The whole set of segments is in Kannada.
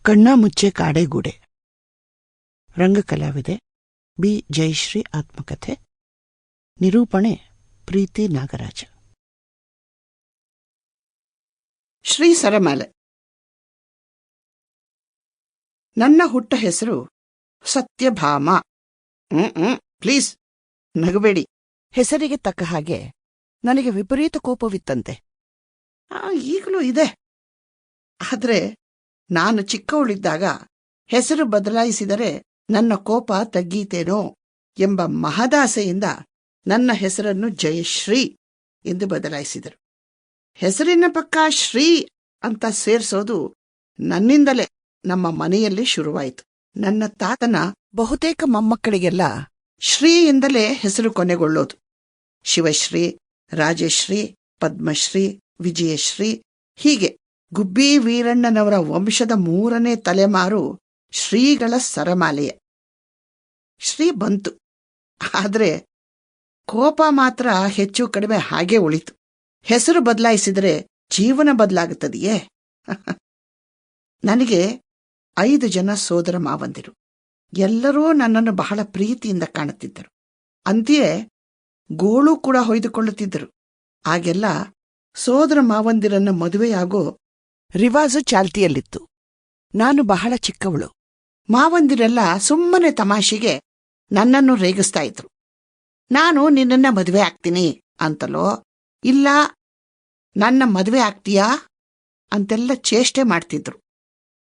ಕಣ್ಣಾ ಮುಚ್ಚೆ ಕಾಡೆಗೂಡೆ. ರಂಗಕಲಾವಿದೆ ಬಿ ಜಯಶ್ರೀ. ಆತ್ಮಕಥೆ. ನಿರೂಪಣೆ ಪ್ರೀತಿ ನಾಗರಾಜ. ಶ್ರೀ ಸರಮಾಲೆ. ನನ್ನ ಹುಟ್ಟ ಹೆಸರು ಸತ್ಯಭಾಮ. ಪ್ಲೀಸ್ ನಗಬೇಡಿ. ಹೆಸರಿಗೆ ತಕ್ಕ ಹಾಗೆ ನನಗೆ ವಿಪರೀತ ಕೋಪವಿತ್ತಂತೆ. ಈಗಲೂ ಇದೆ. ಆದರೆ ನಾನು ಚಿಕ್ಕವಳಿದ್ದಾಗ ಹೆಸರು ಬದಲಾಯಿಸಿದರೆ ನನ್ನ ಕೋಪ ತಗ್ಗೀತೇನೋ ಎಂಬ ಮಹದಾಸೆಯಿಂದ ನನ್ನ ಹೆಸರನ್ನು ಜಯಶ್ರೀ ಎಂದು ಬದಲಾಯಿಸಿದರು. ಹೆಸರಿನ ಪಕ್ಕ ಶ್ರೀ ಅಂತ ಸೇರಿಸೋದು ನನ್ನಿಂದಲೇ ನಮ್ಮ ಮನೆಯಲ್ಲಿ ಶುರುವಾಯಿತು. ನನ್ನ ತಾತನ ಬಹುತೇಕ ಮೊಮ್ಮಕ್ಕಳಿಗೆಲ್ಲ ಶ್ರೀಯಿಂದಲೇ ಹೆಸರು ಕೊನೆಗೊಳ್ಳೋದು. ಶಿವಶ್ರೀ, ರಾಜಶ್ರೀ, ಪದ್ಮಶ್ರೀ, ವಿಜಯಶ್ರೀ, ಹೀಗೆ ಗುಬ್ಬಿ ವೀರಣ್ಣನವರ ವಂಶದ 3ನೇ ತಲೆಮಾರು ಶ್ರೀಗಳ ಸರಮಾಲೆಯೇ. ಶ್ರೀ ಬಂತು, ಆದರೆ ಕೋಪ ಮಾತ್ರ ಹೆಚ್ಚು ಕಡಿಮೆ ಹಾಗೆ ಉಳಿತು. ಹೆಸರು ಬದಲಾಯಿಸಿದರೆ ಜೀವನ ಬದಲಾಗುತ್ತದೆಯೇ? ನನಗೆ 5 ಜನ ಸೋದರ ಮಾವಂದಿರು. ಎಲ್ಲರೂ ನನ್ನನ್ನು ಬಹಳ ಪ್ರೀತಿಯಿಂದ ಕಾಣುತ್ತಿದ್ದರು. ಅಂತೆಯೇ ಗೋಳು ಕೂಡ ಹೊಯ್ದುಕೊಳ್ಳುತ್ತಿದ್ದರು. ಆಗೆಲ್ಲ ಸೋದರ ಮಾವಂದಿರನ್ನ ಮದುವೆಯಾಗೋ ರಿವಾಜು ಚಾಲ್ತಿಯಲ್ಲಿತ್ತು. ನಾನು ಬಹಳ ಚಿಕ್ಕವಳು. ಮಾವಂದಿರೆಲ್ಲ ಸುಮ್ಮನೆ ತಮಾಷೆಗೆ ನನ್ನನ್ನು ರೇಗಿಸ್ತಾ ಇದ್ರು. ನಾನು ನಿನ್ನನ್ನ ಮದುವೆ ಆಗ್ತೀನಿ ಅಂತಲೋ, ಇಲ್ಲ ನನ್ನ ಮದುವೆ ಆಗ್ತೀಯಾ ಅಂತೆಲ್ಲ ಚೇಷ್ಟೆ ಮಾಡ್ತಿದ್ರು.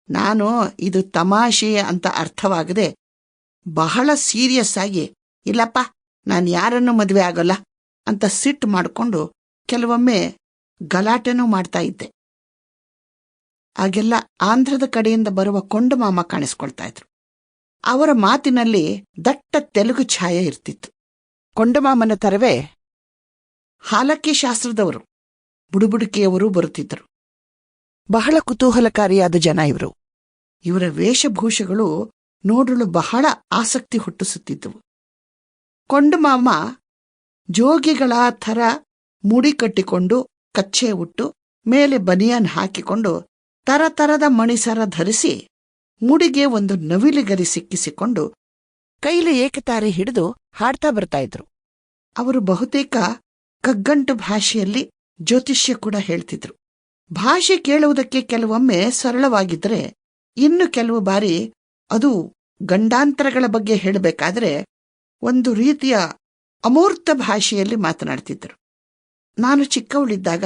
ನಾನು ಇದು ತಮಾಷೆ ಅಂತ ಅರ್ಥವಾಗದೆ ಬಹಳ ಸೀರಿಯಸ್ ಆಗಿ, ಇಲ್ಲಪ್ಪ ನಾನು ಯಾರನ್ನೂ ಮದುವೆ ಆಗೋಲ್ಲ ಅಂತ ಸಿಟ್ಟು ಮಾಡಿಕೊಂಡು ಕೆಲವೊಮ್ಮೆ ಗಲಾಟೆನೂ ಮಾಡ್ತಾ ಇದ್ದೆ. ಆಗೆಲ್ಲ ಆಂಧ್ರದ ಕಡೆಯಿಂದ ಬರುವ ಕೊಂಡಮಾಮ ಕಾಣಿಸ್ಕೊಳ್ತಾ ಇದ್ರು. ಅವರ ಮಾತಿನಲ್ಲಿ ದಟ್ಟ ತೆಲುಗು ಛಾಯೆ ಇರ್ತಿತ್ತು. ಕೊಂಡಮಾಮನ ತರವೇ ಹಾಲಕ್ಕಿ ಶಾಸ್ತ್ರದವರು, ಬುಡುಬುಡುಕಿಯವರು ಬರುತ್ತಿದ್ದರು. ಬಹಳ ಕುತೂಹಲಕಾರಿಯಾದ ಜನ ಇವರು. ಇವರ ವೇಷಭೂಷೆಗಳು ನೋಡಲು ಬಹಳ ಆಸಕ್ತಿ ಹುಟ್ಟಿಸುತ್ತಿದ್ದವು. ಕೊಂಡಮಾಮ ಜೋಗಿಗಳ ಥರ ಮುಡಿ ಕಟ್ಟಿಕೊಂಡು, ಕಚ್ಚೆ ಉಟ್ಟು, ಮೇಲೆ ಬನಿಯನ್ ಹಾಕಿಕೊಂಡು, ತರತರದ ಮಣಿಸರ ಧರಿಸಿ, ಮುಡಿಗೆ ಒಂದು ನವಿಲುಗರಿ ಸಿಕ್ಕಿಸಿಕೊಂಡು, ಕೈಲಿ ಏಕತಾರೆ ಹಿಡಿದು ಹಾಡ್ತಾ ಬರ್ತಾ ಇದ್ರು. ಅವರು ಬಹುತೇಕ ಕಗ್ಗಂಟು ಭಾಷೆಯಲ್ಲಿ ಜ್ಯೋತಿಷ್ಯ ಕೂಡ ಹೇಳ್ತಿದ್ರು. ಭಾಷೆ ಕೇಳುವುದಕ್ಕೆ ಕೆಲವೊಮ್ಮೆ ಸರಳವಾಗಿದ್ದರೆ, ಇನ್ನು ಕೆಲವು ಬಾರಿ ಅದು ಗಂಡಾಂತರಗಳ ಬಗ್ಗೆ ಹೇಳಬೇಕಾದ್ರೆ ಒಂದು ರೀತಿಯ ಅಮೂರ್ತ ಭಾಷೆಯಲ್ಲಿ ಮಾತನಾಡ್ತಿದ್ದರು. ನಾನು ಚಿಕ್ಕವಳಿದ್ದಾಗ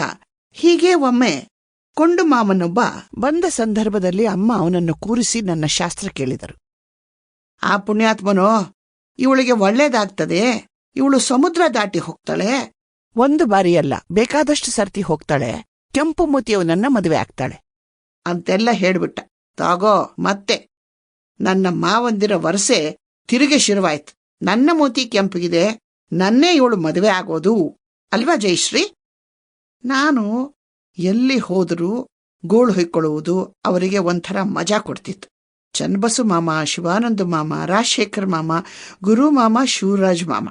ಹೀಗೆ ಒಮ್ಮೆ ಕೊಂಡು ಮಾಮನೊಬ್ಬ ಬಂದ ಸಂದರ್ಭದಲ್ಲಿ ಅಮ್ಮ ಅವನನ್ನು ಕೂರಿಸಿ ನನ್ನ ಶಾಸ್ತ್ರ ಕೇಳಿದರು. ಆ ಪುಣ್ಯಾತ್ಮನೋ, ಇವಳಿಗೆ ಒಳ್ಳೇದಾಗ್ತದೆ, ಇವಳು ಸಮುದ್ರ ದಾಟಿ ಹೋಗ್ತಾಳೆ, 1 ಬಾರಿಯಲ್ಲ ಬೇಕಾದಷ್ಟು ಸರ್ತಿ ಹೋಗ್ತಾಳೆ, ಕೆಂಪು ಮೂತಿಯವನನ್ನ ಮದುವೆ ಆಗ್ತಾಳೆ ಅಂತೆಲ್ಲ ಹೇಳ್ಬಿಟ್ಟ. ತಾಗೋ ಮತ್ತೆ ನನ್ನ ಮಾವಂದಿರ ವರಸೆ ತಿರುಗಿ ಶುರುವಾಯ್ತು. ನನ್ನ ಮೂತಿ ಕೆಂಪಗಿದೆ, ನನ್ನೇ ಇವಳು ಮದುವೆ ಆಗೋದು ಅಲ್ವಾ ಜಯಶ್ರೀ? ನಾನು ಎಲ್ಲಿ ಹೋದರೂ ಗೋಳು ಹೊಯ್ಕೊಳ್ಳುವುದು ಅವರಿಗೆ ಒಂಥರ ಮಜಾ ಕೊಡ್ತಿತ್ತು. ಚನ್ನಬಸು ಮಾಮ, ಶಿವಾನಂದ ಮಾಮ, ರಾಜಶೇಖರ್ ಮಾಮ, ಗುರು ಮಾಮ, ಶಿವರಾಜ್ ಮಾಮ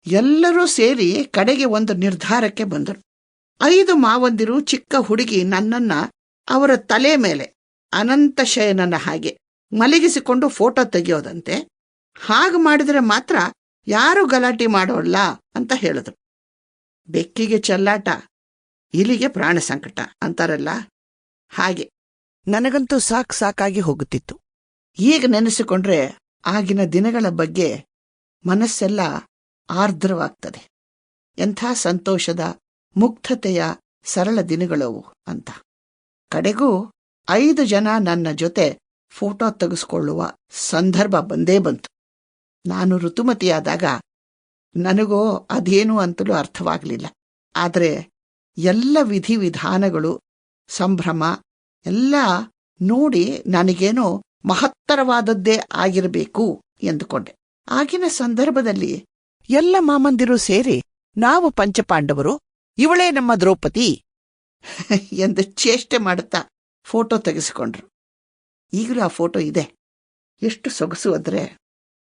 ಎಲ್ಲರೂ ಸೇರಿ ಕಡೆಗೆ ಒಂದು ನಿರ್ಧಾರಕ್ಕೆ ಬಂದರು. 5 ಮಾವಂದಿರು ಚಿಕ್ಕ ಹುಡುಗಿ ನನ್ನನ್ನ ಅವರ ತಲೆ ಮೇಲೆ ಅನಂತ ಶಯನನ ಹಾಗೆ ಮಲಗಿಸಿಕೊಂಡು ಫೋಟೋ ತೆಗೆಯೋದಂತೆ. ಹಾಗೆ ಮಾಡಿದರೆ ಮಾತ್ರ ಯಾರು ಗಲಾಟೆ ಮಾಡೋಲ್ಲ ಅಂತ ಹೇಳಿದ್ರು. ಬೆಕ್ಕಿಗೆ ಚೆಲ್ಲಾಟ, ಇಲಿಗೆ ಪ್ರಾಣ ಸಂಕಟ ಅಂತಾರಲ್ಲ ಹಾಗೆ. ನನಗಂತೂ ಸಾಕಾಗಿ ಹೋಗುತ್ತಿತ್ತು. ಈಗ ನೆನೆಸಿಕೊಂಡ್ರೆ ಆಗಿನ ದಿನಗಳ ಬಗ್ಗೆ ಮನಸ್ಸೆಲ್ಲ ಆರ್ದ್ರವಾಗ್ತದೆ. ಎಂಥ ಸಂತೋಷದ, ಮುಗ್ಧತೆಯ ಸರಳ ದಿನಗಳವು ಅಂತ. ಕಡೆಗೂ 5 ಜನ ನನ್ನ ಜೊತೆ ಫೋಟೋ ತೆಗೆಸ್ಕೊಳ್ಳುವ ಸಂದರ್ಭ ಬಂದೇ ಬಂತು. ನಾನು ಋತುಮತಿಯಾದಾಗ ನನಗೋ ಅದೇನು ಅಂತಲೂ ಅರ್ಥವಾಗಲಿಲ್ಲ. ಆದರೆ ಎಲ್ಲ ವಿಧಿವಿಧಾನಗಳು, ಸಂಭ್ರಮ ಎಲ್ಲ ನೋಡಿ ನನಗೇನೋ ಮಹತ್ತರವಾದದ್ದೇ ಆಗಿರಬೇಕು ಎಂದುಕೊಂಡೆ. ಆಗಿನ ಸಂದರ್ಭದಲ್ಲಿ ಎಲ್ಲ ಮಾಮಂದಿರು ಸೇರಿ ನಾವು ಪಂಚಪಾಂಡವರು, ಇವಳೇ ನಮ್ಮ ದ್ರೌಪದಿ ಎಂದು ಚೇಷ್ಟೆ ಮಾಡುತ್ತಾ ಫೋಟೋ ತೆಗೆಸಿಕೊಂಡ್ರು. ಈಗಲೂ ಆ ಫೋಟೋ ಇದೆ. ಎಷ್ಟು ಸೊಗಸು ಅಂದ್ರೆ,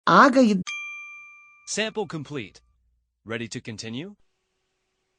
ಆಗ Sample complete. Ready to continue?